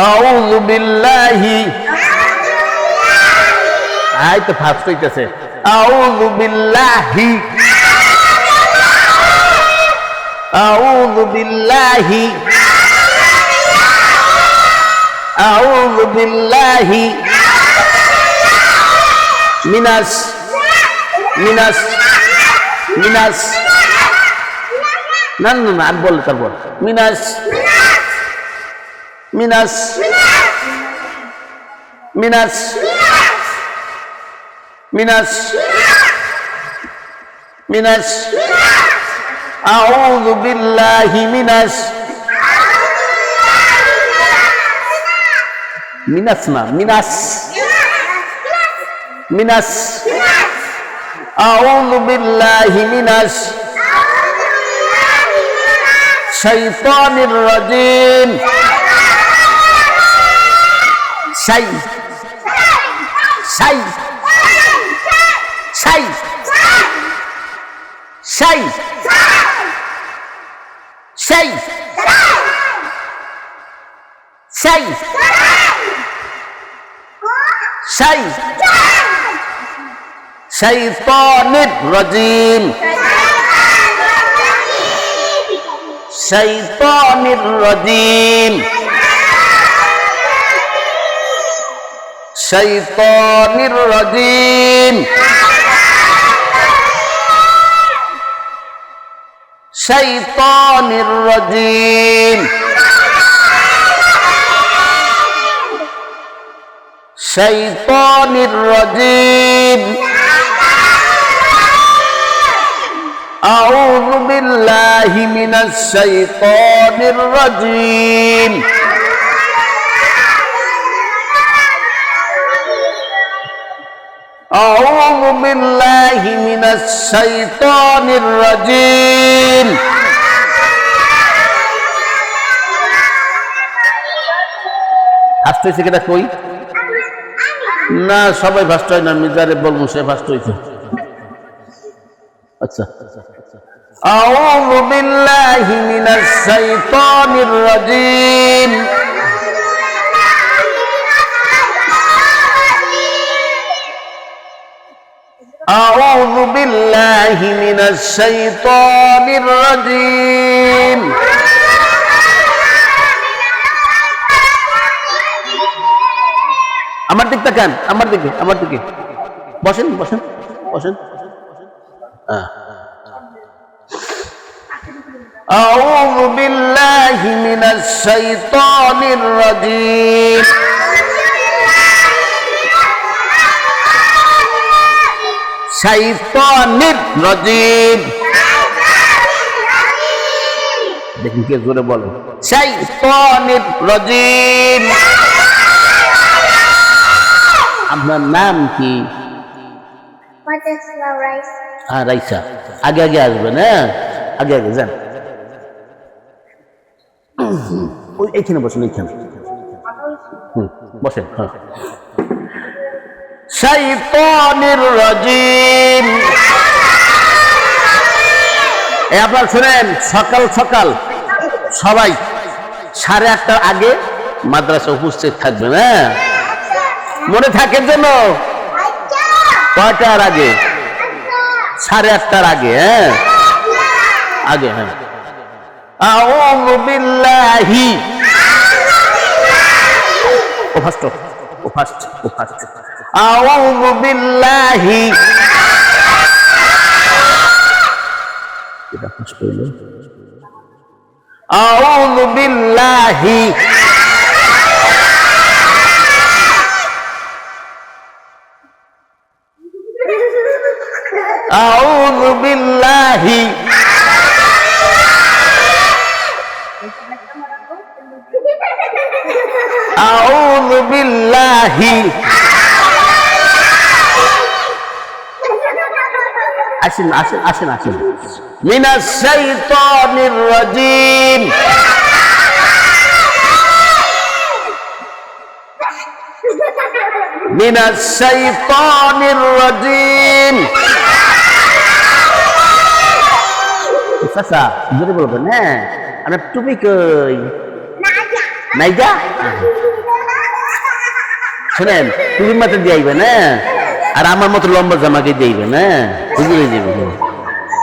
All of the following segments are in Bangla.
আউযু বিল্লাহি আই তো ফার্স্ট হইতেছে আউযু বিল্লাহি আউযু বিল্লাহি আউযু বিল্লাহি মিনাস মিনাস মিনাস না না না বল তারপর মিনাস মিনাস মিনাস মিনাস মিনাস আউযু বিল্লাহি মিনাস মিনাস না মিনাস মিনাস আউযু বিল্লাহি মিনাস শাইতানির রাজিম শাই শাই শাই শাই শাই শাই শাই শাইতানির রাজিম শাইতানির রাজিম শাইতানির রাজিম শাইতানির রাজিম শাইতানির রাজিম আউযু বিল্লাহি মিনাশ শাইতানির রাজিম আউযু বিল্লাহি মিনাশ শাইতানির রাজিম ফার্স্ট হইছে কেটা কই না সবাই ফার্স্ট হয় না মিজারে বলবো সে ফার্স্ট হইছে আচ্ছা আউযু বিল্লাহি মিনাশ শাইতানির রাজিম আউযু বিল্লাহি মিনাশ শাইতানির রাজিম আমার দিক তাকান আমার দিকে বসেন বসেন বসেন আউযু বিল্লাহি মিনাশ শাইতানির রাজিম শাইতানির রাজিম দেখুন কে জোরে বলে শাইতানির রাজিম আপনার নাম কি হ্যাঁ রাইসা আগে আগে আসবেন হ্যাঁ আগে আগে যান ওই এইখানে বসেন এইখানে বসেন হ্যাঁ শাইতানির রাজিম আপনার শুনেন সকাল সকাল সবাই 8:30টার আগে মাদ্রাসা উপস্থিত থাকবেন হ্যাঁ মনে থাকের জন্য কয়টার আগে 8:30টার আগে হ্যাঁ আগে হ্যাঁ আউযু বিল্লাহি ও ফার্স্ট আউযু বিল্লাহি এটা ফার্স্ট হইলো আউযু বিল্লাহি আউযু বিল্লাহি আউযু বিল্লাহি আসেন আসেন আসেন আসেন মিনাশ শাইতানির রাজিম মিনাশ শাইতানির রাজিম চাচা জোরে বলবেন হ্যাঁ আপনার টুপি কই নাইজা শুনেন তুমি মাথা দিয়াইবে না আর আমার মতো লম্বা জামাকে দিইবে না বুঝলে যাবে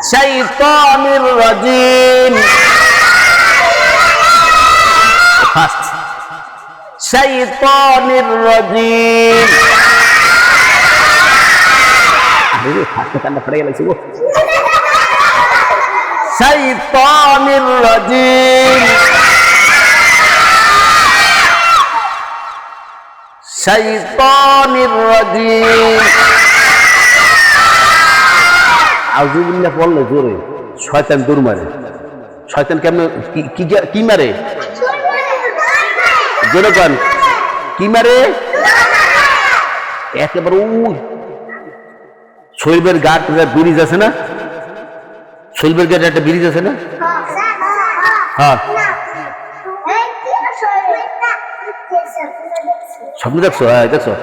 শাইতানির রাজিম ফার্স্ট শাইতানির রাজিম আরে ফার্স্ট কান্না পড়ে গেল গো শাইতানির রাজিম শাইতানির রাজিম আউযুবিল্লাহ বললে জোরে শয়তান দূর মারে শয়তান কেমন কি মারে জোরে কোন কি মারে একেবারে ওই শৈলবের ঘাট ব্রিজ আছে না শৈলবের ঘাটে একটা ব্রিজ আছে না হ্যাঁ স্বপ্ন দেখছো হ্যাঁ দেখছো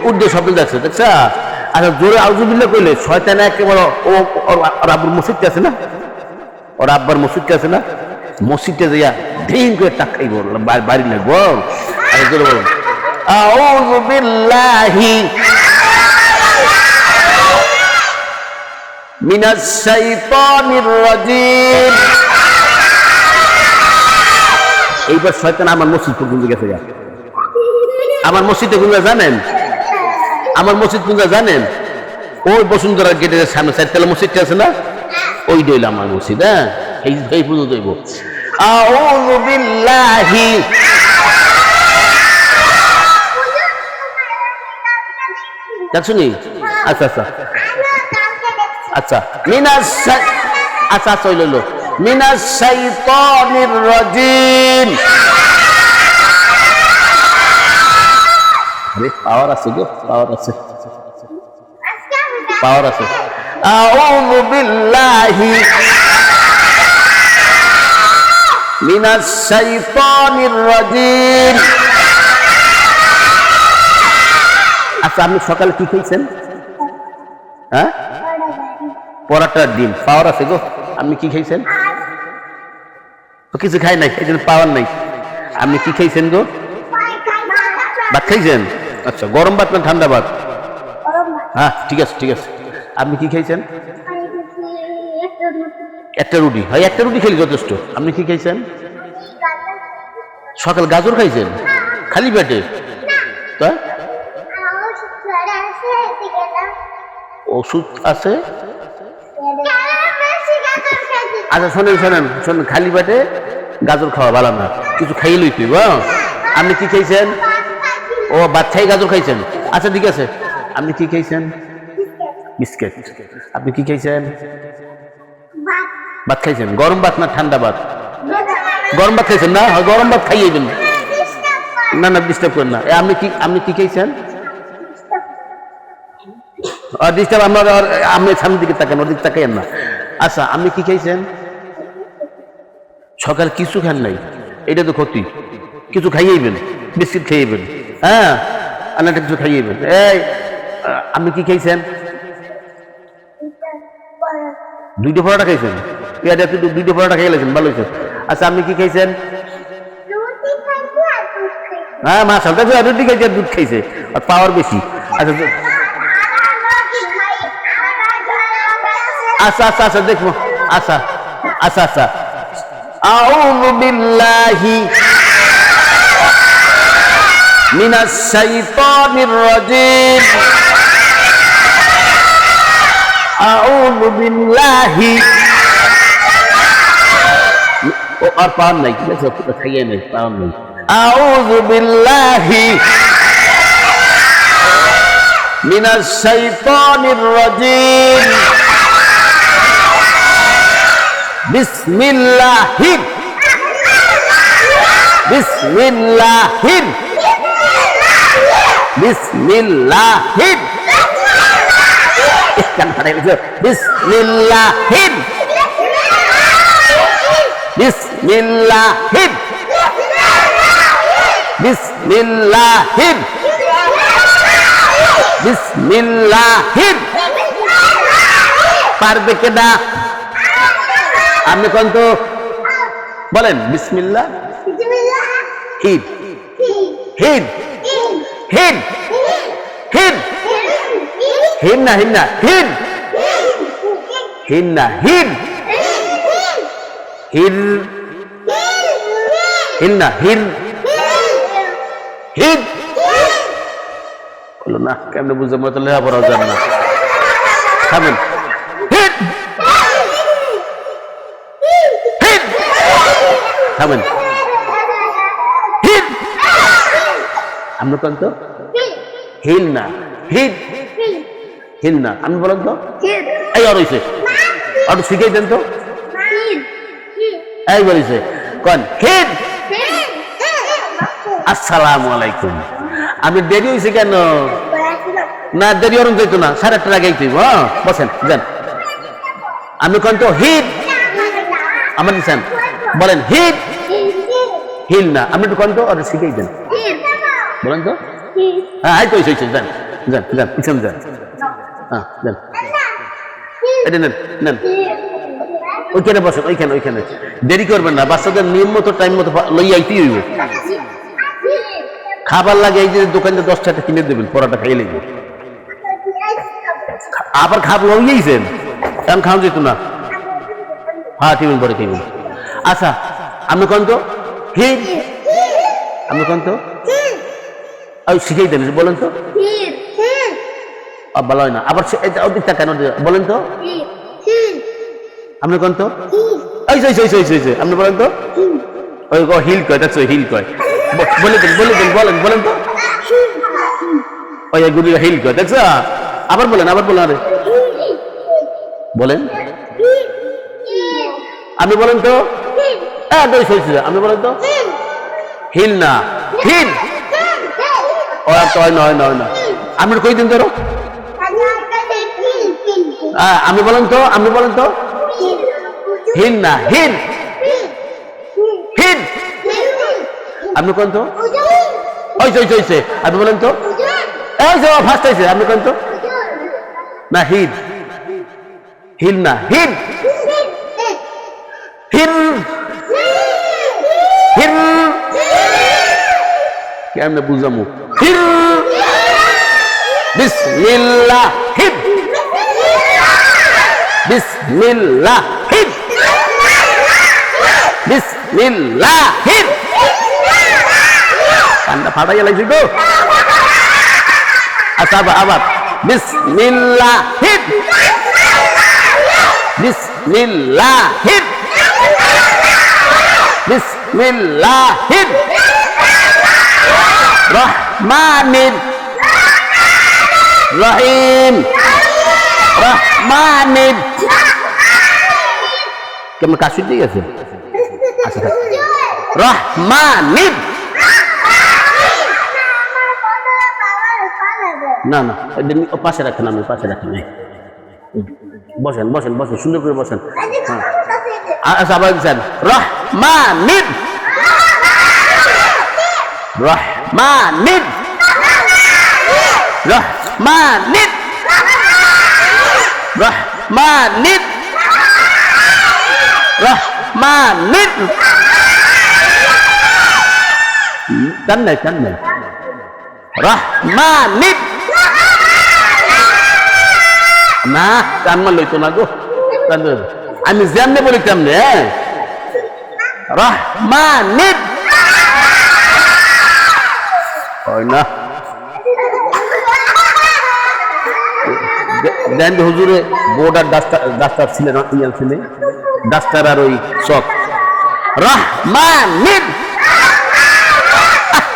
উঠে স্বপ্ন দেখছো দেখছা আচ্ছা জোরে আউযুবিল্লাহ কইলে শয়তান একেবারে ওর আব্বুর মসজিদটা আছে না ওর আব্বার মসজিদটা আছে না মসজিদটা যাইয়া ঢিং করে টাক খাইব বাড়ি লাগবো আচ্ছা জোরে বলো আউযু বিল্লাহি মিনাশ শাইতানির রাজিম এইবার শয়তান আমার মসজিদ পর্যন্ত গেছে আমার মসজিদে কোনটা জানেন আমার মসজিদ কোনটা জানেন ওই বসুন্ধরা গেটের সামনে চারতলা মসজিদটা আছে না ওই দইল আমার মসজিদ হ্যাঁ এই পর্যন্ত দইব আউযু বিল্লাহি দেখছো নি আচ্ছা আচ্ছা আচ্ছা আচ্ছা আচ্ছা হইলো মিনাশ শাইতানির রাজিম আরে পাওয়ার আছে গো পাওয়ার আছে আউযু বিল্লাহি মিনাশ শাইতানির রাজিম আচ্ছা আপনি সকালে কি খেয়েছেন হ্যাঁ পরাটা ডিম পাওয়ার আছে গো আপনি কি খাইছেন কিছু খাই নাই এই জন্য পাওয়ার নাই আপনি কি খাইছেন গো ভাত খাইছেন আচ্ছা গরম ভাত না ঠান্ডা ভাত হ্যাঁ ঠিক আছে আপনি কি খাইছেন একটা রুটি হয় একটা রুটি খেলে যথেষ্ট আপনি কি খাইছেন সকাল গাজর খাইছেন খালি পেটে তা ওষুধ আছে আচ্ছা শোনেন খালি পেটে গাজর খাওয়া ভালো না কিছু খাইয়ে লইতে আপনি কি খাইছেন ও বাচ্চাই গাজর খাইছেন আচ্ছা ঠিক আছে আপনি কি খাইছেন বিস্কিট আপনি কি খাইছেন ভাত খাইছেন গরম ভাত না ঠান্ডা ভাত গরম ভাত খাইছেন না গরম ভাত খাইয়েবেন না ডিস্টার্ব করেন না আপনি কি খাইছেন ডিস্টার্ব আপনি সামনের দিকে তাকান ওদিকে তাকাইয়েন না আচ্ছা আপনি কি খাইছেন সকাল কিছু খান নাই এটা তো ক্ষতি কিছু খাইয়েবেন বিস্কিট খাইয়েবেন হ্যাঁ আনাটা কিছু খাইয়েবেন এই আপনি কি খাইছেন দুইটা পরোটা খাইছেন পেঁয়াজ দুইটা পরোটা খাইয়ে গেছেন ভালো হয়েছে আচ্ছা আপনি কি খাইছেন হ্যাঁ মাশাআল্লাহ রুটি খাইছে আর দুধ খাইছে আর পাওয়ার বেশি আচ্ছা দেখবো আচ্ছা আউযু বিল্লাহি মিনাশ শাইতানির রাজিম আউযু বিল্লাহি ও আর পাওয়ার নাই কি আছে খাইয়ে নাই পাওয়ার নাই আউযু বিল্লাহি মিনাশ শাইতানির রাজিম বিসমিল্লাহির বিসমিল্লাহির বিসমিল্লাহির বিসমিল্লাহির বিসমিল্লাহির বিসমিল্লাহির বিসমিল্লাহির পারবে কেডা আপনি কোন তো বলেন বিসমিল্লাহ হির হির হির হির হির না হির না হির হির না হির হির হির না হির হির বলো না কেমনে বুঝতে মতো লেখাপড়া যান না থামেন হির হির থামেন হির আপনি কোন তো হিল না হির হিল না আমি বলেন তো এই আর হইছে আর শিখাই দেন তো এই বলিছে কোন হির আসসালামু আলাইকুম আমি দেরি হয়েছে কেন না দেরি ওরম যাইতো না 8:30 আগে তুই বসেন যান আমি কোন তো হিট আমার দিচ্ছেন বলেন হিট হিল না আপনি একটু কোন তো ওরা শিখেই দেন বলেন তো হ্যাঁ এই তো হয়েছে যান যান যান পিছন যান হ্যাঁ যান এটা নেন নেন ওইখানে বসেন ওইখানে ওইখানে দেরি করবেন না বাচ্চাদের নিয়ম মতো টাইম মতো লইয়া আইতেই হইব খাবার লাগে এই যে দোকানে 10 টাকা কিনে দেবেন পরোটা খাইলে আবার খাব লইয়েছেন কারণ খাওয়া যেত না হ্যাঁ টিফিন পরে খাইবেন আচ্ছা আপনি কোন তো হিট আপনি কোন তো শিখেই দেন বলেন তো ভালো হয় না আবার ওদিকটা কেন বলেন তো আপনি কোন তো আপনি বলেন তো ওই হিল কয় দেখছো হিল কয় বলে দেন বলেন বলেন তো ওই গুলি হিল কয় দেখছো আবার বলেন আরে বলেন আপনি বলেন তো হ্যাঁ আপনি বলেন তো হিল না হিল নয় না আপনি কই দিন ধরো আমি বলেন তো হিল না হিল হিল আপনি কোন তো হইছে আপনি বলেন তো এই যে ফার্স্ট হয়েছে আপনি কোন তো না হিল হিল না হিল হিল হিল কেমনে বুঝামু হিল বিসমিল্লাহ হিল বিসমিল্লাহ হিল বিসমিল্লাহ হিল কান্না ফাটা গেলাইছি গো আচ্ছা আবার বিসমিল্লাহ হিল বিসমিল্লাহ হিল বিসমিল্লাহ হিল রহমানির রহিম রহমানির কেমন কাশি ঠিক আছে আচ্ছা রহমানির না পাশে রাখেন আমি পাশে রাখেন বসেন সুন্দর করে বসেন আচ্ছা আবার দিচ্ছেন রহমানির রহমানির রহমানির রহমানির রহমানির চান নাই রহমানির না কান্না লইতো না গো আমি যেমনে বলি তেমনে রহমানির হয় না দেন হুজুরে বোর্ড আর ডাস্টার ছিলেন ইয়ান ছিলেন ডাস্টার আর ওই চক রহমানির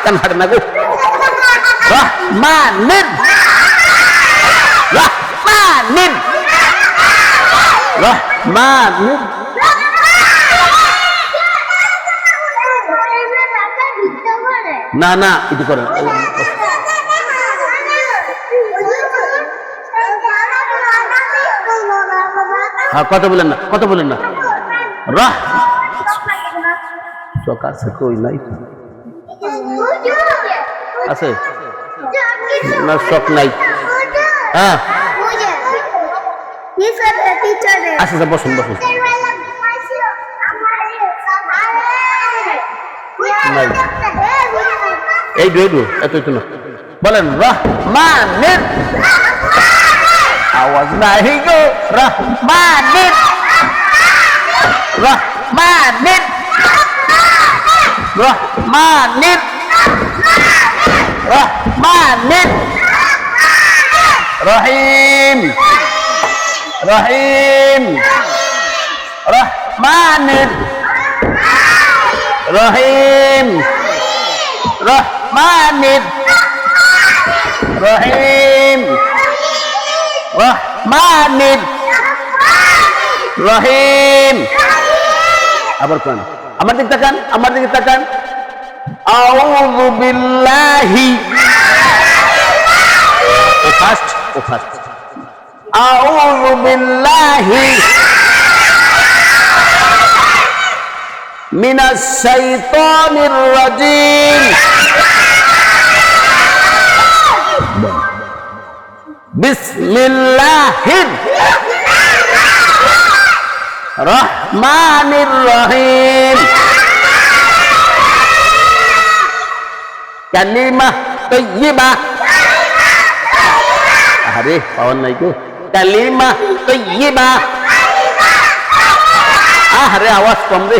কান ফাটে না গো রহমানির রহমানির রহমানির না এটা করেন হ্যাঁ কথা বলেন না রাহ চক আছে কই নাই আছে না চক নাই হ্যাঁ আচ্ছা বসুন নাই এই দু এত না বলেন রহমানির আওয়াজ নাই গো রহমানির রহমানির রহমানির রহমানির রহিম রহিম রহমানির রহিম রহমানির রহিম রহমানির রহিম আবার কোন আমার দিকে তাকান আউযু বিল্লাহি ও ফাস্ট আউযু বিল্লাহি মিনাশ শাইতানির রাজিম বিসমিল্লাহির রহমানির রহিম কালিমা তাইয়্যিবা আরে পাওয়ার নাই গো কালিমা তাইয়্যিবা আরে আওয়াজ কম রে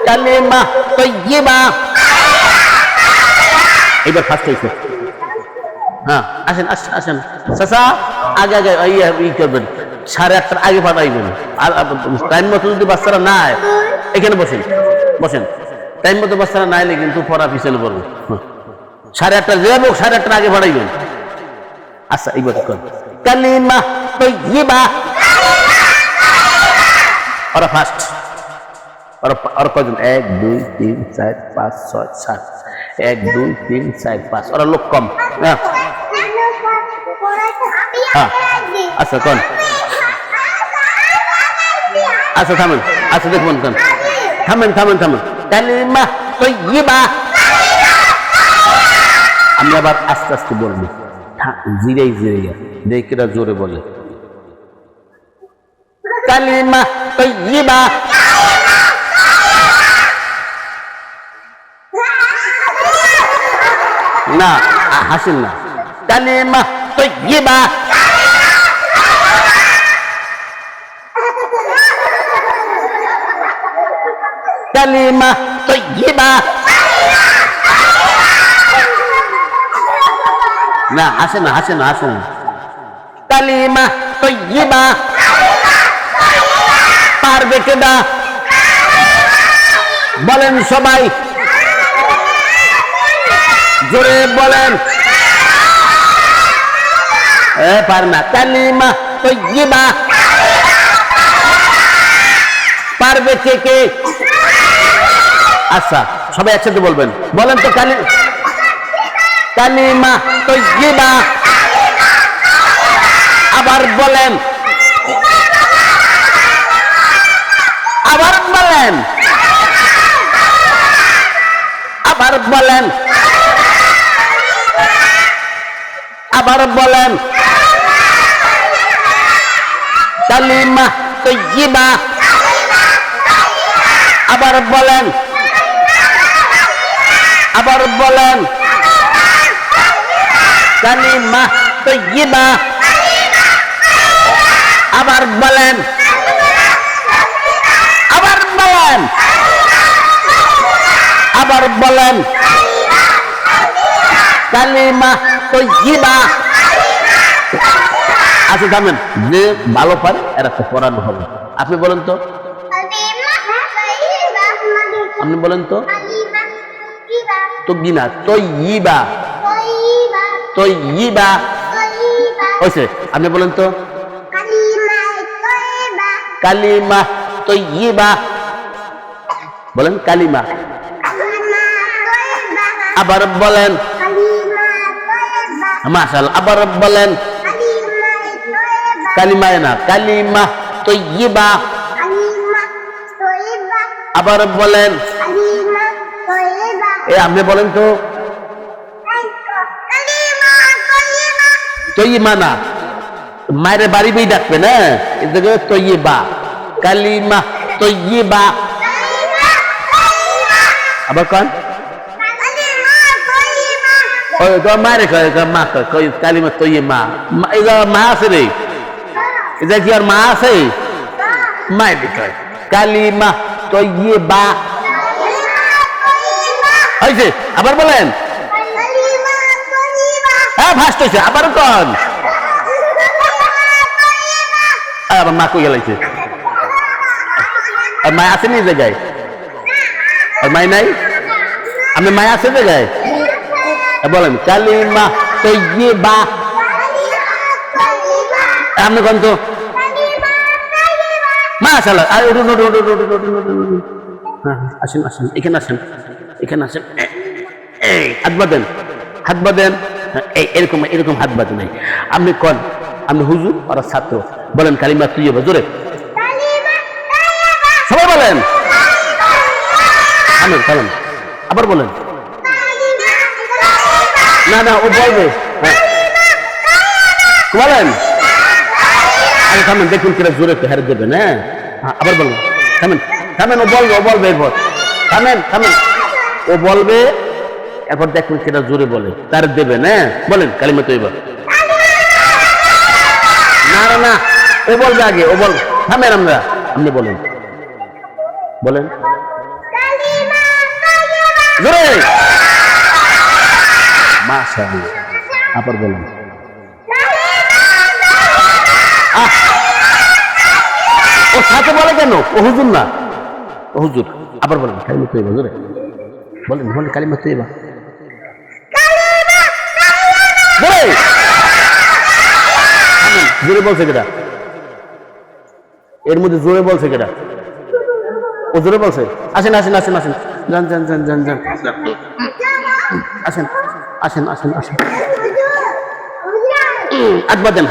কালিমা তাইয়্যিবা এবার ফার্স্ট হইছে হ্যাঁ আসেন চাচা আগে ই করবেন 8:30 আগে পাঠাইবেন আর টাইম মতো যদি বাচ্চারা না এখানে বসেন টাইম মতো বাচ্চারা না এলে কিন্তু পড়া পিছনে পড়বে 8:30 যাবো 8:30 আগে পাঠাইবেন আচ্ছা এইবার কালিমা তাইয়্যিবা ওরা ফার্স্ট ওরা কয়জন 1 2 3 4 5 6 7 1 2 3 4 5 ওরা লোক কম হ্যাঁ আচ্ছা কোন আচ্ছা থামেন আচ্ছা দেখুন থামেন কালিমা তাইয়্যিবা আমি আবার আস্তে আস্তে বলবো জিরাই দেখেরা জোরে বলে কালিমা তাইয়্যিবা না হাসেন না কালিমা তাইয়্যিবা কালিমা তাইয়্যিবা না হাসেন না কালিমা তাইয়্যিবা পারবে কেডা বলেন সবাই জোরে বলেন পার না কালিমা তাইয়্যিবা পারবে কে আচ্ছা সবাই একসাথে বলবেন বলেন তো কালিমা তাইয়্যিবা আবার বলেন কালিমা তাইয়্যিবা আবার বলেন কালিমা তাইয়্যিবা আবার বলেন কালিমা তাইয়্যিবা আচ্ছা থামেন যে ভালো পারে এরা তো পড়ানো হবে আপনি বলেন তো তাইয়্যিবা হয়েছে আপনি বলেন তো কালিমা তাইয়্যিবা বলেন কালিমা আবার বলেন মাশাআল্লাহ আবার বলেন কালিমায় না কালিমা তাইয়্যিবা আবার বলেন আপনি বলেন তো তাইয়্যিবা না মায়ের বাড়ি বই ডাকবে না এদিকে তাইয়্যিবা কালিমা তাইয়্যিবা আবার কোন ওই তোমার মায়ের কয় মা কয় কালিমা তৈয়বা এই মা আছে রে এটা কি আর মা আছে মায়ের কয় কালিমা তৈয়বা হয়েছে আবার বলেন হ্যাঁ ফার্স্ট হয়েছে আবার কন আবার মা কই গেলাইছে আর মায় আছে নি জায়গায় আর মায় নাই আমি মায় আছে জায়গায় বলেন কালিমা তৈয়বা আপনি কোন তো মাশাআল্লাহ আর উঠুন আসেন আসেন এখানে আসেন এখানে আসেন হাত বাঁধেন এরকম এরকম হাত বাঁধে নাই আপনি কোন আপনি হুজুর আর ছাত্র বলেন কালিমা তৈয়বা জোরে সবাই বলেন আমিন কালাম আবার বলেন না না ও বলবে বলেন আরে থামেন দেখুন কিরা জোরে একটু হেরে দেবেন হ্যাঁ আবার বলুন থামেন ও বলবে এরপর থামেন ও বলবে এরপর দেখুন কিরা জোরে বলে তার দেবেন হ্যাঁ বলেন কালিমা তৈয়বা না ও বলবে আগে ও বল থামেন আমরা আপনি বলেন জোরে মাশাআল্লাহ আবার বলেন ও সাথে বলে কেন ও হুজুর না ও হুজুর আবার বলেন কালিমা তৈয়বা জোরে বলেন কালিমা তৈয়বা জোরে বলছে কেটা এর মধ্যে জোরে বলছে কেটা ও জোরে বলছে আসেন যান আসেন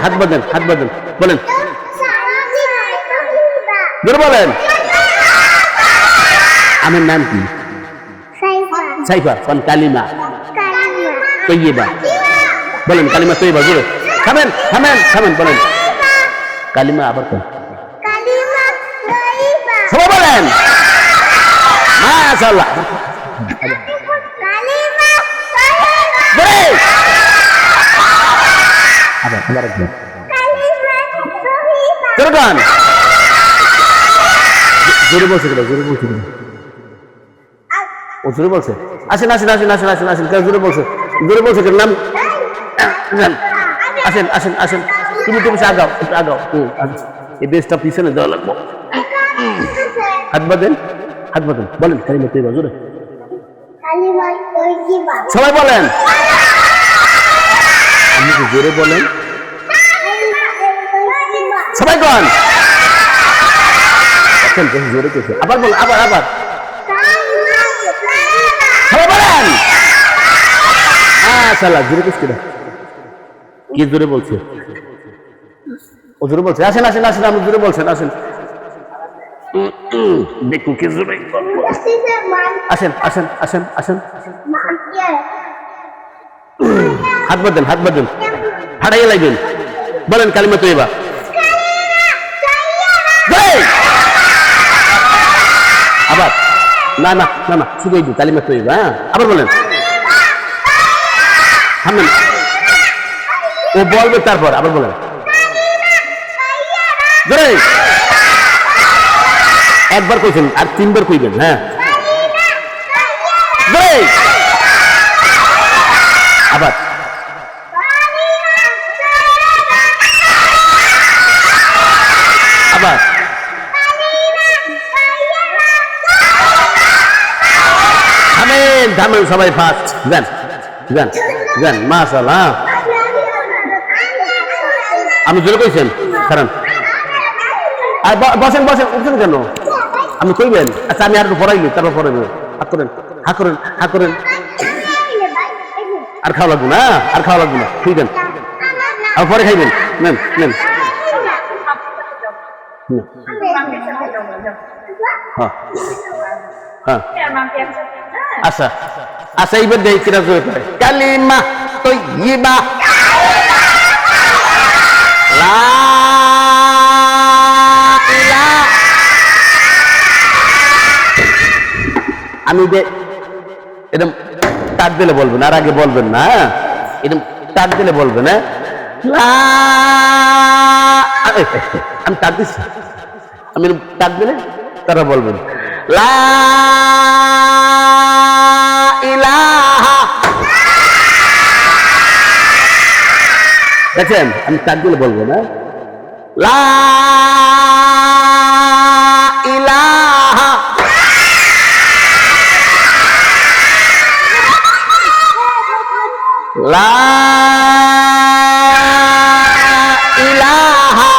হাত বাঁধেন বলেন জোরে বলেন আমার নাম কি সাইফা কোন কালিমা তৈয়বা বলেন কালিমা তৈয়বা জোরে থামেন বলেন কালিমা আবার কোন সবাই বলেন মাশাআল্লাহ আবার একবার জোরে বলছে ও জোরে বলছে আসেন জোরে বলছে নাম আসেন তুমি আগাও এই বেশটা পিছনে দেওয়া লাগবো হাত বাঁধেন বলেন কালিমা তৈয়বা জোরে সবাই বলেন আপনি কি জোরে বলেন সবাই কোন জোরে কেছে আবার বল আবার সবাই বলেন মাশাআল্লাহ জোরে কেছে কি জোরে বলছে ও জোরে বলছে আসেন আপনি জোরে বলছেন আসেন দেখুন কি জোরে আসেন হাত বাঁধেন হাঁটাইয়া লাগবেন বলেন কালিমা তৈয়বা আবার না শুধু কালিমা তৈয়বা হ্যাঁ আবার বলেন থামেন ও বলবে তারপর আবার বলেন একবার কইছেন আর তিনবার কইবেন হ্যাঁ আবার থামেন সবাই ফাস্ট যান মাশাআল্লাহ আপনি জোরে কইছেন কারণ আর বসেন উঠছেন কেন আপনি কইবেন আচ্ছা আমি আর একটু পড়াইলি তারপর পড়াইব হা করেন আর খাওয়া লাগবে না ঠিক দেন আর পরে খাইবেন নেন আচ্ছা এইবার দেখি কিরা জোরে পড়ে কালিমা তৈয়বা আমি এরকম টাক দিলে বলবেন, আর আগে বলবেন না। এরকম টাক দিলে বলবেন। আমি টাক দিচ্ছি, আমি টাক দিলে তারা বলবেন লা ইলাহা। দেখছেন আমি টাক দিলে বলবো না, লা ইলাহা। লা ইলাহা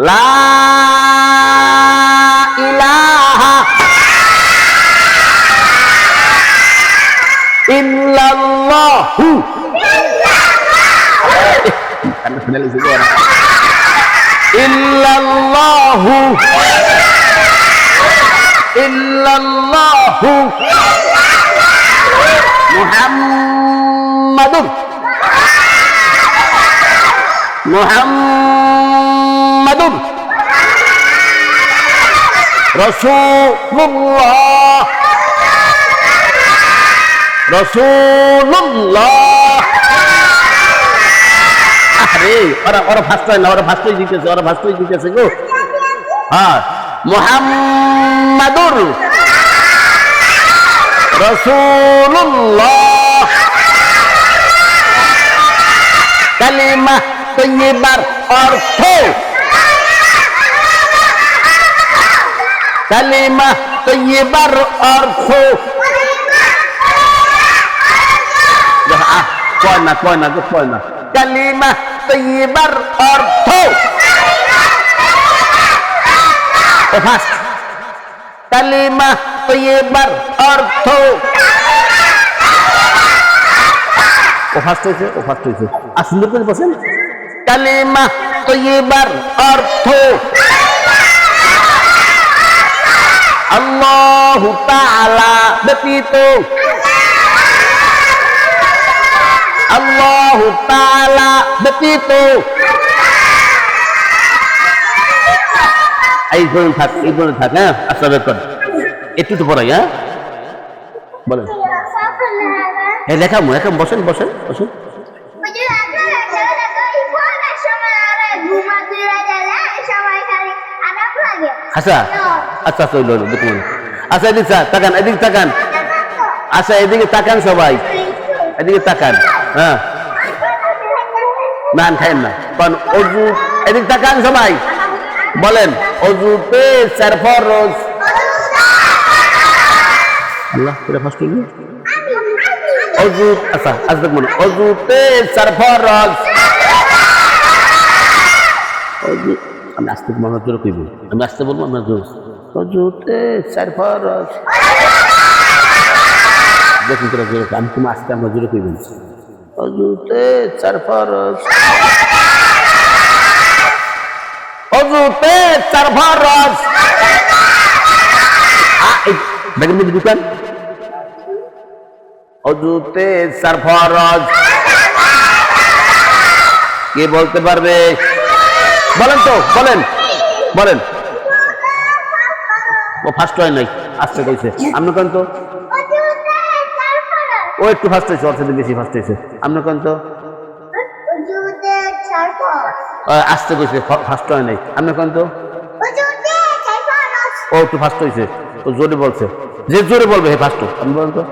লা ইলাহা ইল্লাল্লাহু ইল্লাল্লাহু ইল্লাল্লাহু মুহাম্মাদুর মুহাম্মাদুর রাসূলুল্লাহ রাসূলুল্লাহ। আরে ওরা ফার্স্ট হয় না, ওরা ফার্স্ট হয়ে জিতেছে, ওরা ফার্স্ট হয়ে জিতেছে গো। হ্যাঁ মুহাম্মাদুর রাসূলুল্লাহ। কালিমা তৈয়্যিবার অর্থ, কালিমা তৈয়্যিবার অর্থ কয় না কয় না কয় না। কালিমা তৈয়্যিবার অর্থ ফার্স্ট, কালিমা তৈয়্যিবার অর্থ। ও ফার্স্ট হয়েছে, ও ফার্স্ট হয়েছে। আর সুন্দর করে বলছেন কালিমা তৈয়্যিবার অর্থ আল্লাহু তাআলা ব্যতীত, আল্লাহু তাআলা ব্যতীত। এই বলে থাক, এই বলে থাক। হ্যাঁ আচ্ছা বের একটু তো পড়াই। হ্যাঁ বলেন। হ্যাঁ লেখাম লেখাম, বসেন বসেন বসেন। আচ্ছা আচ্ছা আচ্ছা দেখুন। আচ্ছা এদিক তাকান, এদিক তাকান। আচ্ছা এদিকে তাকান সবাই, এদিকে তাকান। হ্যাঁ না খাইন না, কারণ অজু। এদিক তাকান সবাই, বলেন অজুতে 4 ফরজ। আল্লাহ এটা ফার্স্ট হইল অজু। আচ্ছা আজ দেখুন অজুতে 4 ফরজ। অজু আমি আস্তে মনে জোরে কইব, আমি আস্তে বলবো আমরা জোর। অজুতে 4 ফরজ। দেখুন তোরা জোরে, আমি তুমি আস্তে আমরা জোরে কইব। অজুতে 4 ফরজ, অজুতে 4 ফরজ। ব্যাগের মধ্যে ঢুকান। অজুতে 4 ফরজ কে বলতে পারবে? বলেন তো, বলেন বলেন। ও ফার্স্ট হয় নাই, আস্তে কইছে। আপনি কেন তো ও একটু ফার্স্ট হয়েছে, ওর সাথে বেশি ফার্স্ট হয়েছে। আপনি কেন তো আসতে কইছে, ফার্স্ট হয় নাই। আপনি কেন তো ও একটু ফার্স্ট হয়েছে, ও জোরে বলছে। যে জোরে বলবে হে ফার্স্ট। আপনি বলেন তো।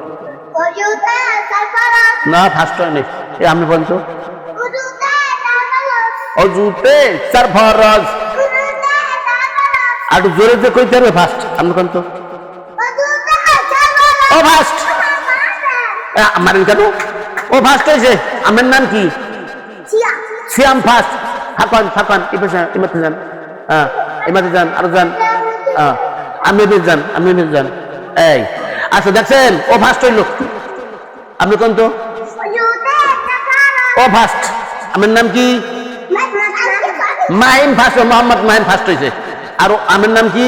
না ফার্স্ট হয় নাই। এ আপনি বলেন তো। অজুতে 4 ফরজ। আর জোরে যে কইতে হবে ফার্স্ট। আপনি কেন তো ও ফার্স্ট। মারেন কেন? ও ফার্স্ট হয়েছে। আমার নাম কি? সিয়াম ফার্স্ট। ফাঁকান ফাঁকান ইমাতে যান। হ্যাঁ ইমাতে যান, আরো যান। আমি যান, আমি যান। এই আচ্ছা দেখছেন ও ফার্স্ট হইল। আপনি কোন তো ও ফার্স্ট। আমার নাম কি? মাহিম ফার্স্ট। মোহাম্মদ মাহিম ফার্স্ট হয়েছে। আর আমার নাম কি?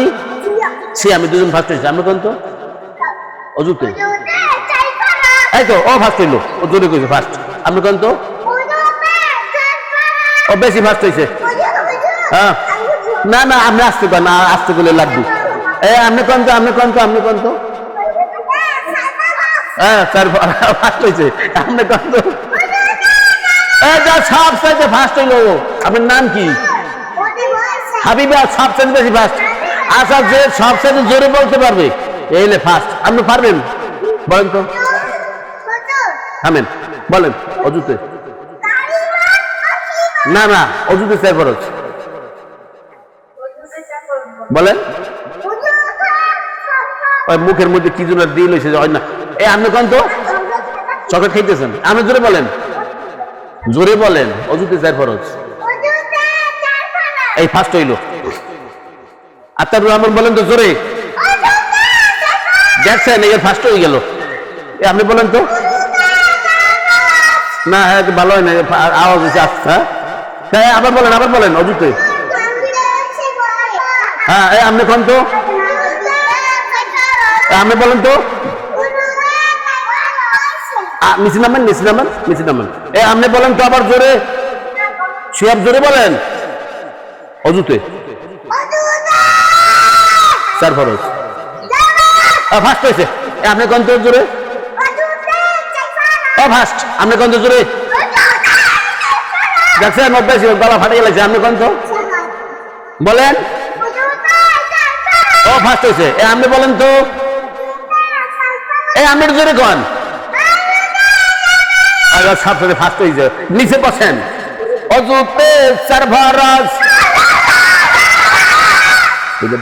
সিয়াম। দুজন ফার্স্ট হয়েছে। আপনি কোন তো অজুতে। এই তো ও ফার্স্ট হইল, ও জোরে কইছে ফার্স্ট। আপনি কোন তো ও বেশি ফার্স্ট হয়েছে। হ্যাঁ না না আপনি আসতে পারেন না, আসতে করলে লাগবে। আপনি কোন তো আপনি কোন তো আপনি কোন তো হ্যাঁ স্যার ফার্স্ট হয়েছে আপনি কোন তো সব চাইতে ফার্স্ট হইল। আপনার নাম কি? হাবিবা। সব চাইতে বেশি ফার্স্ট। আচ্ছা যে সব চাইতে জোরে বলতে পারবে এইলে ফার্স্ট। আপনি পারবেন? বলেন তো, থামেন, বলেন। অজুতে না না, অজুতে 4 ফরজ বলেন। ওই মুখের মধ্যে কি জন্য দিল হয়েছে হয় না। আপনি কোন তো চকলেট খাইতেছেন? আপনি জোরে বলেন, জোরে বলেন। অজুতে 4 ফরজ এই ফার্স্ট হইল। আত্মারুর রহমান বলেন তো জোরে। দেখছেন এই ফার্স্ট হয়ে গেল। আপনি বলেন তো। না হ্যাঁ ভালো হয় না, আওয়াজ হচ্ছে আচ্ছা। হ্যাঁ আবার বলেন, আবার বলেন। অজুতে হ্যাঁ আপনি কোন তো আপনি বলেন তো। নিচে নামেন, নিচে নামেন, নিচে নামেন। আপনি বলেন তো আবার জোরে, শিয়াব জোরে বলেন। অজুতে 4 ফরজ ফার্স্ট হয়েছে। আপনি কোন তো জোরে ফার্স্ট। আপনি কোন তো জোরে দেখছেন? 90 গলা ফাটে গেছে। আপনি কোন তো বলেন। ও ফার্স্ট হয়েছে। আপনি বলেন তো। আপনি জোরে কন। সব সাথে ফার্স্ট হয়েছে। নিচে বসেন। অজুতে 4 ফরজ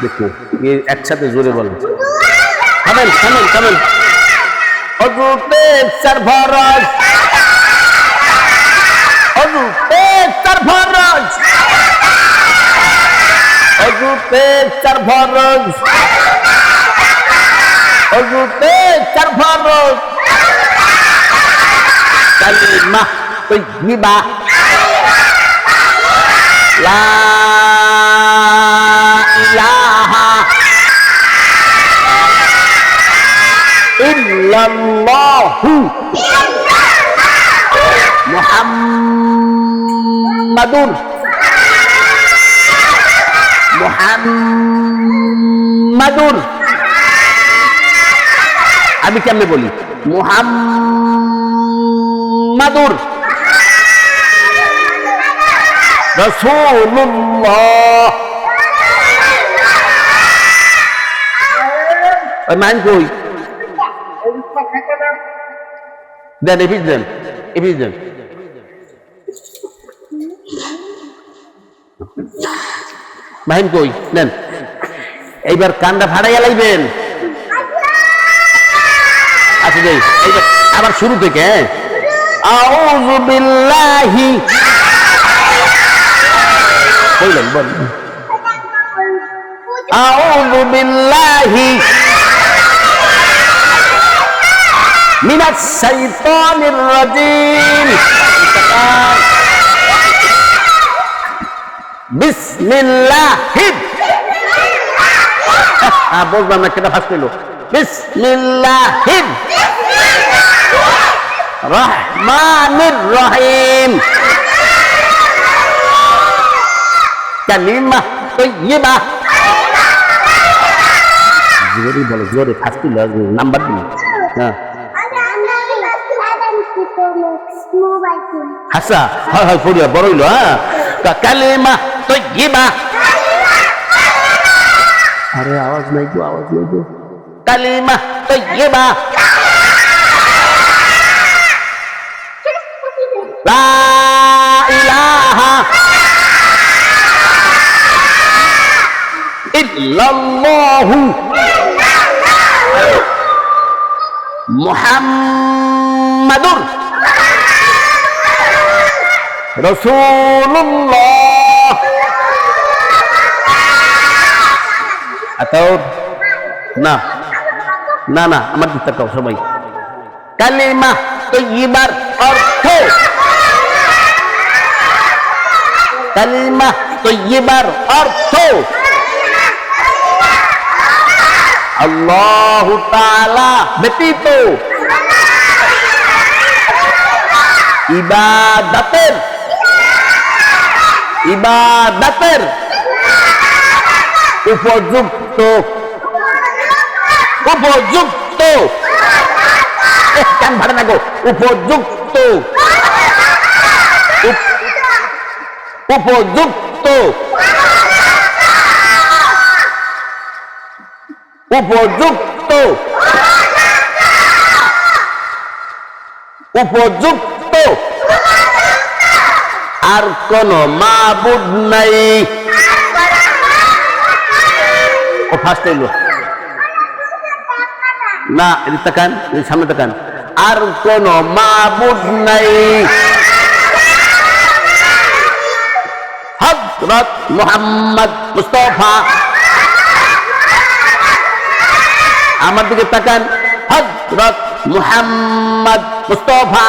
দেখো একসাথে জোরে বলেন। থামেন থামেন থামেন। অজুতে 4 ফরজ অজুতে 4 ফরজ অজুতে 4 ফরজ অজুতে 4 ফরজ কালিমা তাইয়্যিবা লা ইলাহা ইল্লাল্লাহু মুহাম্মাদুর মুহাম্মাদুর। আমি কেমনে বলি? মুহাম্মাদুর রাসূলুল্লাহ। মান কই দেন, এপিস দেন, এপিস দেন। মাহিম কই নেন। এইবার কানটা ফাড়াইয়া লাইবেন। আচ্ছা যাই এইবার আবার শুরু থেকে। আউযু বিল্লাহি বললেন বলেন। আউযু বিল্লাহি মিনাশ শাইতানির রাজিম। বিসমিল্লাহির বললাম না কেটা ফার্স্ট হইল। বিসমিল্লাহির রহমানির রহিম। কালিমা তাইয়্যিবা। জোরে বলো, জোরে ফার্স্ট হইল নাম্বার দিন। হ্যাঁ হাসা হয় হয় পড়িয়া বড় হইল। হ্যাঁ কালিমা তাইয়্যিবা। আরে আওয়াজ নাই তো, আওয়াজ নাই তো। কালিমা তাইয়্যিবা লা ইলাহা ইল্লাল্লাহু মুহাম্মাদুর রাসূলুল্লাহ। আতাও না না না আমার দিকটা কাও সবাই। কালিমা তাইয়্যিবার অর্থ কালিমা তাইয়্যিবার অর্থ আল্লাহু তাআলা ব্যতীত ইবাদতের উপযুক্ত উপযুক্ত কান ভাড়া না গো উপযুক্ত উপযুক্ত উপযুক্ত উপযুক্ত আর কোন মাবুদ নাই ও ফার্স্ট এলো না এদিকে তাকান সামনে তাকান আর কোন মাবুদ নাই হযরত মুহাম্মদ মুস্তাফা আমার দিকে তাকান হযরত মুহাম্মদ মুস্তাফা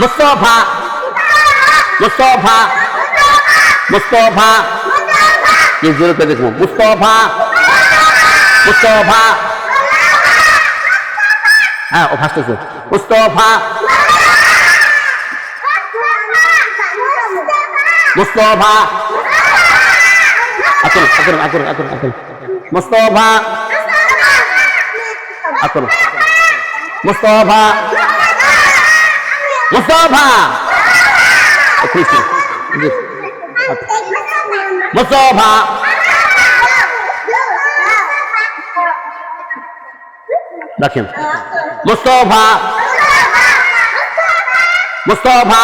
মুস্তাফা মুস্তাফা মুস্তাফা ये जोर पे देखो मुस्तफा मुस्तफा हाँ वो फास्ट से मुस्तफा मुस्तफा अकल अकल अकल अकल अकल मुस्तफा अकल मुस्तफा मुस्तफा मुस्तफा देखें मुस्तफा मुस्तफा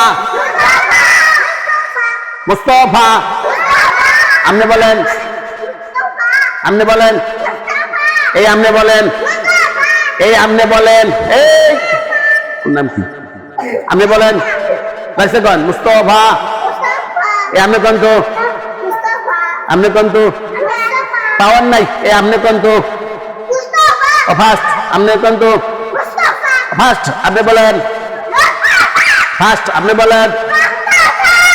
मुस्तफा हमने बोलें हमने बोलें ए हमने बोलें ए हमने बोलें ए नाम की हमने बोलें कैसे कौन मुस्तफा ए हमने कौन तो हमने कौन तो पावन नहीं ए हमने कौन तो फास्ट हमने कौन तो फास्ट हमने बोलें फास्ट हमने बोलें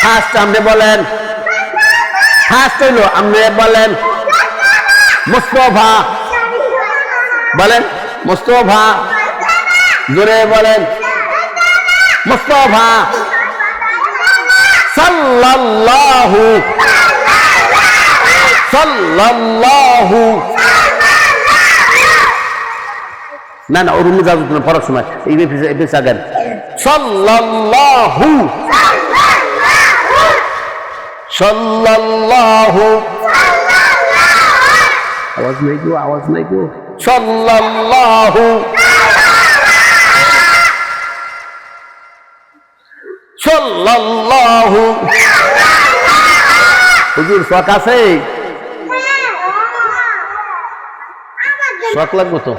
फास्ट हमने बोलें फास्ट लो हमने बोलें मुस्तफा बोलें मुस्तफा जोरे बोलें मुस्तफा सल्लल्लाहु सल्लल्लाहु ना ना और उन्हें जाओ तुमने पढ़ा सुना ये भी सागर सल्लल्लाहु सल्लल्लाहु आवाज नहीं क्यों सल्लल्लाहु सल्लल्लाहु हुजूर शौक আছে শখ লাগবে তো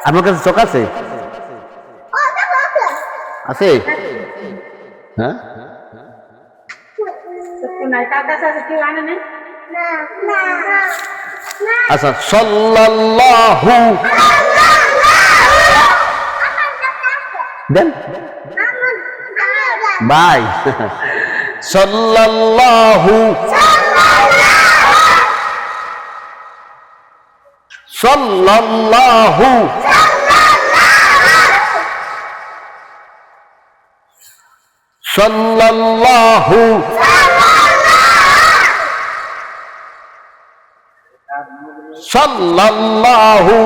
আমার কাছে চোখ আছে আছে হ্যাঁ আচ্ছা সাল্লাল্লাহু দেন বাই সাল্লাল্লাহু সাল্লাল্লাহু সাল্লাল্লাহু সাল্লাল্লাহু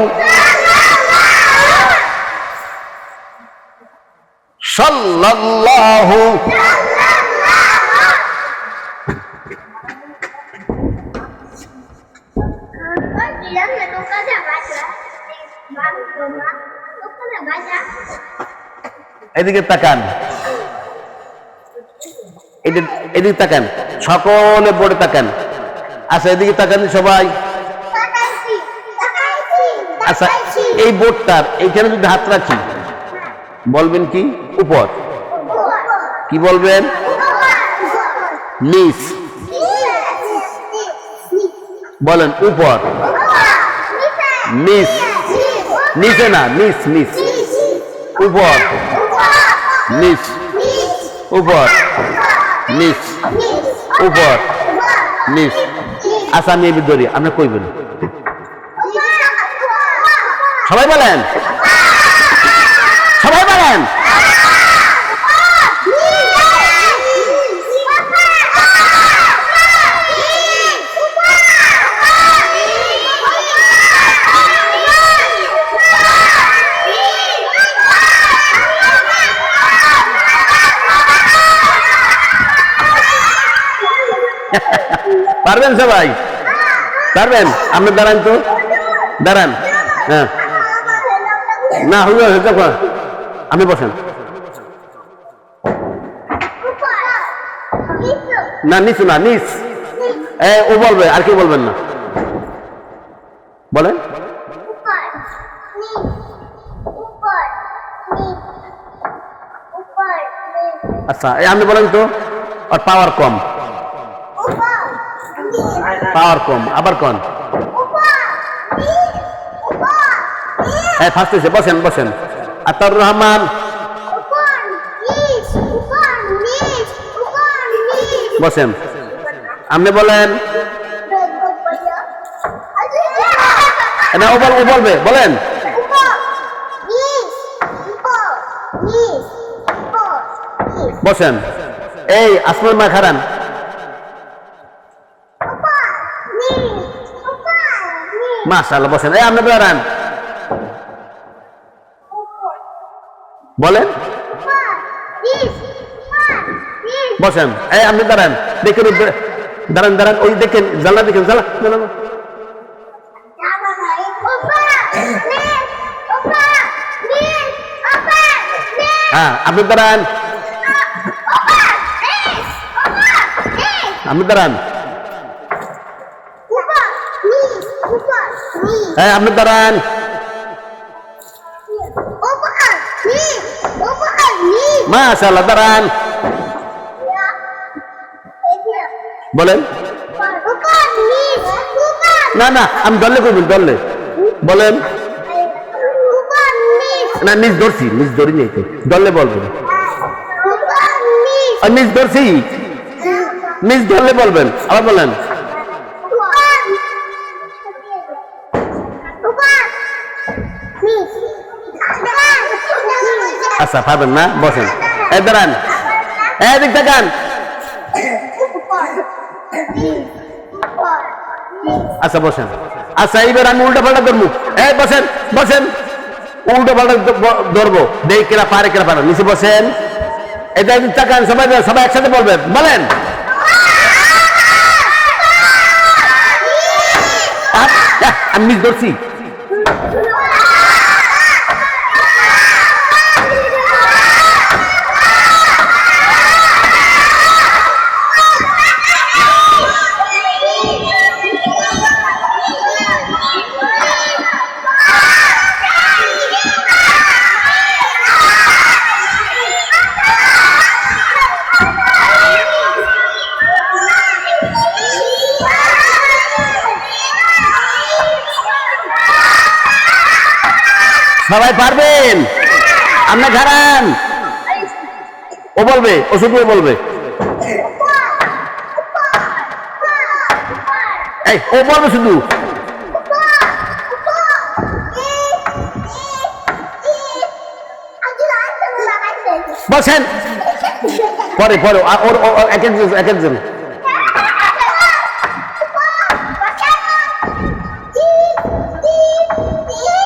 সাল্লাল্লাহু এদিকে তাকান এদিকে তাকান সকলে বোর্ডে তাকান আচ্ছা এদিকে তাকান সবাই আচ্ছা এই বোর্ডটার এইখানে যদি হাত রাখি বলবেন কি উপর কি বলবেন নিচ বলেন উপর নিচ নিচে না নিচ নিচ উপর নিচ উপর নিচ উপর নিচ আচ্ছা আমি এই ধরি আপনি কইবেন সবাই বলেন বলেন। পারবেন সবাই? পারবেন? আপনি দাঁড়ান তো, দাঁড়ান। হ্যাঁ, না হলো আপনি বসেন। না নিচু না, নিচ। ও বলবে, আর কি বলবেন না, বলেন। আচ্ছা, আপনি বলেন তো, আর পাওয়ার কম, পাওয়ার কম, আবার কন। হ্যাঁ, ফার্স্ট হয়েছে, বসেন বসেন। আতাউর রহমান, বসেন। আপনি বলেন। না, ও বলবে, বলেন। বসেন। এই আসমান মা খারান, মাশাআল্লাহ, বসেন। এই আপনি দাঁড়ান, বলেন। বসেন। এই আপনি দাঁড়ান, দেখেন, দাঁড়ান দাঁড়ান, ওই দেখেন, জানলা দেখেন, জানলা। হ্যাঁ, আপনি দাঁড়ান, আপনি দাঁড়ান। হ্যাঁ, আপনি দাঁড়ান। মাশাআল্লাহ, দাঁড়ান, বলেন। না না, আমি দললে করবেন, দললে বলেন। না, নিজ ধরছি, নিজ ধরি নেই তো, দললে বলবেন। নিজ ধরছি, নিজ ধরলে বলবেন, আবার বলেন। আচ্ছা, পারবেন না, বসেন। এই দাঁড়ান, এদিক তাকান। আচ্ছা, বসেন। আচ্ছা, এইবার আমি উল্টা পাল্টা ধরবো। এই বসেন বসেন, উল্টো পাল্টা ধরবো, দেখ কেরা পারে কেরা পারে। নিচে বসেন, এটা একদিন তাকান, সবাই সবাই একসাথে বলবেন, বলেন। আমি নিজ ধরছি। সবাই পারবেন? আপনি খারান, ও বলবে, ও শুধু বলবে। এই, ও বলবে শুধু। বসেন, পরে পরে ওর এক একজন এক একজন।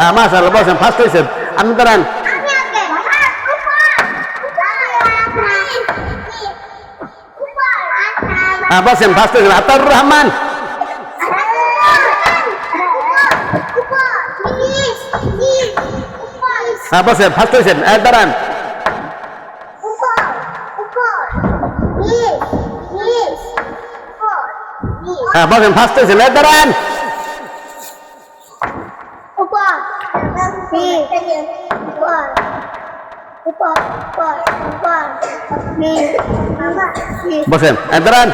হ্যাঁ, মাশাআল্লাহ, বসেন। ফার্স্ট হয়েছেন, আপনি দাঁড়ান। হ্যাঁ, বসেন, ফার্স্ট হয়েছেন। আতাউর রহমান, হ্যাঁ, বসেন, ফার্স্ট হয়েছেন, দাঁড়ান। হ্যাঁ, বসেন, ফার্স্ট হয়েছেন, দাঁড়ান। বসেন, দাঁড়ান।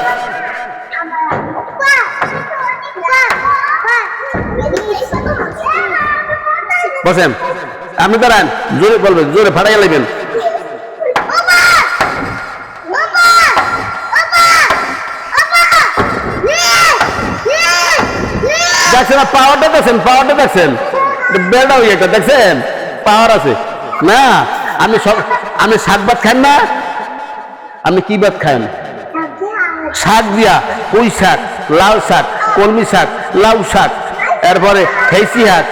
বসেন, আপনি দাঁড়ান, জোরে বলবেন, জোরে ফাটাইয়া লাগবেন। দেখছেন, পাওয়ারটা দেখছেন, পাওয়ারটা দেখছেন, বেড়া হয়ে একটা দেখছেন, পাওয়ার আছে না। আমি শাক ভাত খান না? আমি কি ভাত খান? শাক দিয়া, পুঁই শাক, লাল শাক, কলমি শাক, লাউ শাক, এরপরে হেসি শাক।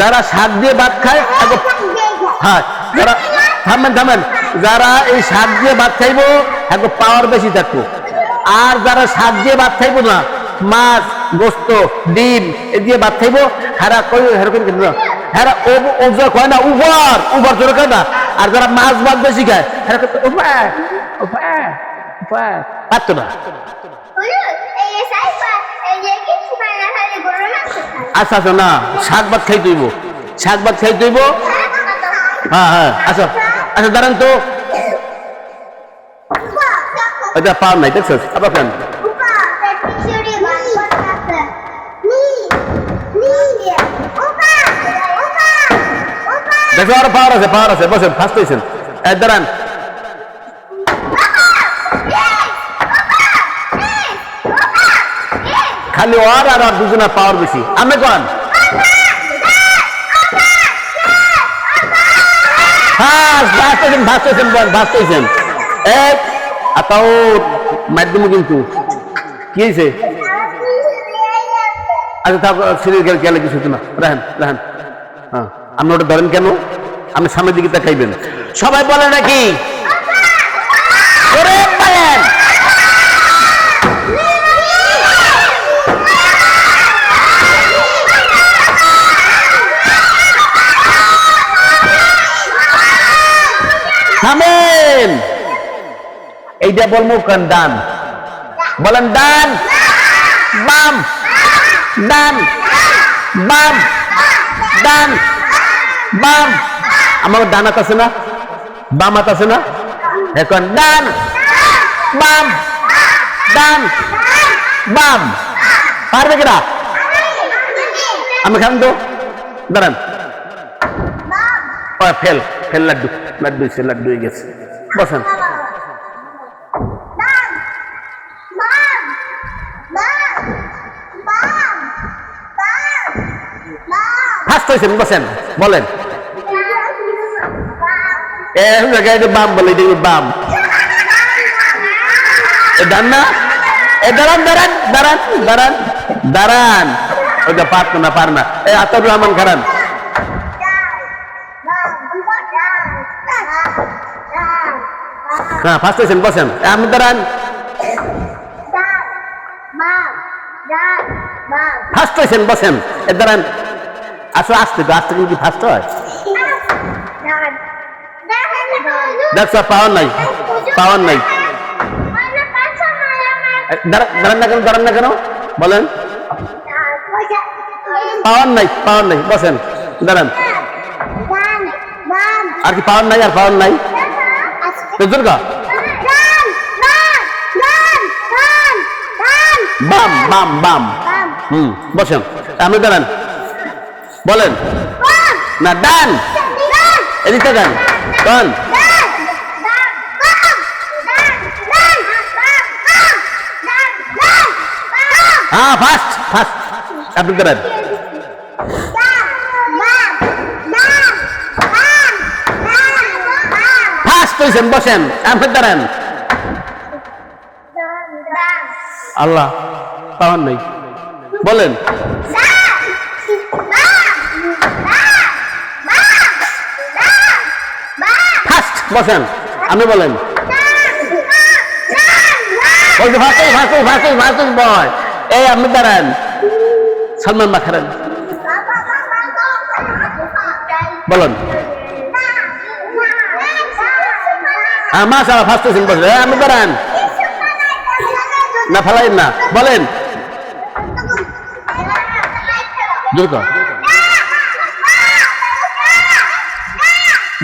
যারা শাক দিয়ে ভাত খায়, হ্যাঁ, যারা থামেন, যারা এই শাক দিয়ে ভাত খাইবো এখন পাওয়ার বেশি থাকবো। আর যারা শাক দিয়ে ভাত খাইবো না, মাছ, গোস্ত, ডিম এ দিয়ে ভাত খাইবো, হেরা কই এরকম কিন্তু হেরা ওজোর কয় না, উবার জোরে কয় না। আর যারা মাছ ভাত বেশি খায় হেরা পারতো না। আচ্ছা না, শাক ভাত খাই তৈব, হ্যাঁ আচ্ছা দাঁড়ান তো, পাওয়ার নাই দেখছিস আবার ফ্যান। দেখো আরো পাওয়ার আছে বসেন, ফার্স্ট হয়েছেন। দাঁড়ান, খালি ওর আর দুজনের পাওয়ার বেশি। আমি কন ভাসতেছেন মাধ্যমে কিন্তু কি হয়েছে? আচ্ছা থাক, সিরিজ গেলে কিছু না, রাখেন। হ্যাঁ, আপনি ওটা ধরেন কেন? আপনি সামনের দিকে তাকাইবেন। সবাই বলে নাকি বলেন? থামেন, এইটা বলবো কেন? ডান বলেন, ডান বাম, ডান বাম, ডান বাম। আমার ডান হাত আছে না, বাম হাত আছে না? এখন ডান বাম, ডান বাম। পারবে কিনা? আমি খান তো, দাঁড়ান। ফেল লাড্ডু হয়ে গেছে। বসেন। ফার্স্ট হয়েছেন, বসেন, বলেন। বাম বলে, বাম ডান না? দাঁড়ান, ওইটা পার না। আতাউর রহমান খারান। হ্যাঁ, ফার্স্ট হয়েছেন, বসেন। আমি দাঁড়ান, ফার্স্ট হয়েছেন, বসেন। দাঁড়ান, আসলে আসতে কিন্তু ফার্স্ট হয়। দেখছো পাওয়ার নাই। দাঁড়ান না কেন বলেন? পাওয়ার নাই, বসেন, দাঁড়ান। আর কি পাওয়ার নাই? দুর্গা বাম। বসেন। আমি দাঁড়ান, বলেন না। ডান, এদিকে ডান, ডান। হ্যাঁ, ফার্স্ট আপনি দাঁড়ান। ফার্স্ট হয়েছেন, বসেন। আপনি দাঁড়ান। আল্লাহ, পাওয়ার নেই, বলেন। ফার্স্ট বসেন, আমি বলেন। বয়, এই আপনি দাঁড়ান। সালমান মাখারান, বলেন। মাশাআল্লাহ, ফার্স্ট হয়েছেন, বসেন। আপনি দাঁড়ান, না ফেলাইন না, বলেন।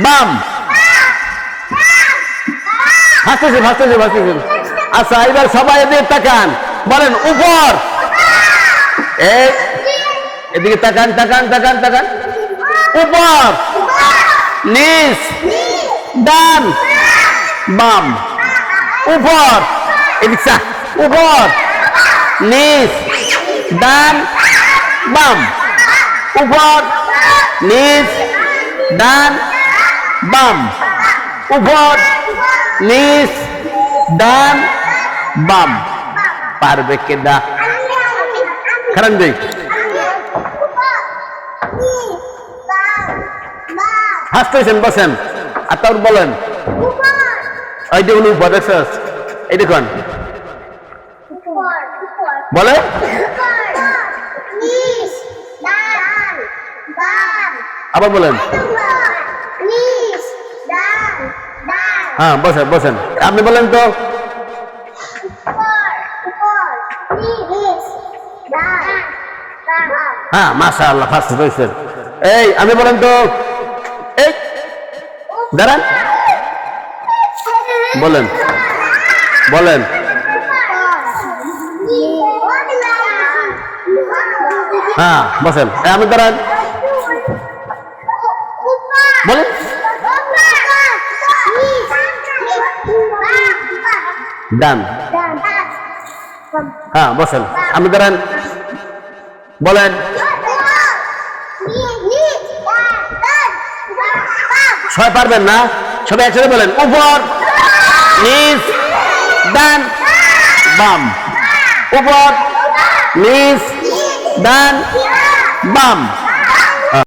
বাম, ভাসতেছে। আচ্ছা, এবার সবাই এদিকে তাকান, বলেন উপর। এদিকে তাকান। উপর, নিচ, ডান বাম। উপর, এদিকে উপর, নিচ, ডান বাম। উপর, নিচ, ডান বাম। উপর নিচ ডান বাম পারবে কেডা কারণ দেই হাসতেছেন বসেন আর তার বলেন এই দেখুন উপর দেখছস এই দেখুন বলে আবার বলেন হ্যাঁ বসেন বসেন আপনি বলেন তো হ্যাঁ মাশাআল্লাহ ফার্স্ট হয়েছেন এই আমি বলেন তো এই দাঁড়ান বলেন বলেন হ্যাঁ বসেন আমি দাঁড়ান বলেন ডান হ্যাঁ বসেন আমি দাঁড়ান বলেন সবাই পারবেন না সবাই একসাথে বলেন উপর নিচ ডান বাম উপর নিচ ডান বাম